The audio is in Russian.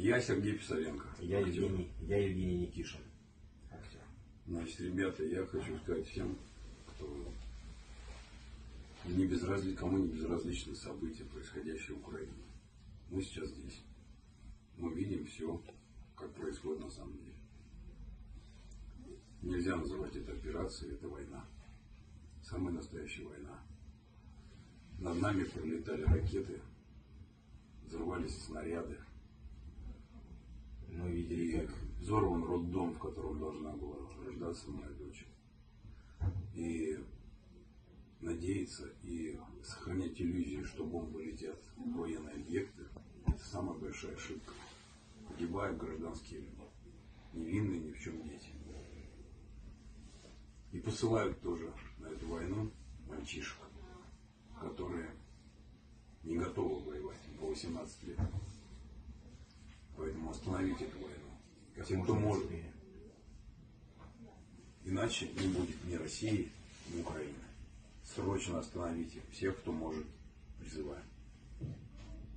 Я Сергей Писаренко. Я Евгений Никишин. Актер. Значит, ребята, я хочу сказать всем, кто кому не безразличны события, происходящие в Украине. Мы сейчас здесь. Мы видим все, как происходит на самом деле. Нельзя называть это операцией, это война. Самая настоящая война. Над нами пролетали ракеты, взрывались снаряды. Мы видели, как взорван роддом, в котором должна была рождаться моя дочь. И надеяться и сохранять иллюзию, что бомбы летят в военные объекты, это самая большая ошибка. Погибают гражданские люди, невинные ни в чем дети. И посылают тоже на эту войну мальчишек, которые не готовы воевать по 18 лет. Поэтому остановить эту войну. Те, кто может. Иначе не будет ни России, ни Украины. Срочно остановите всех, кто может, призываем.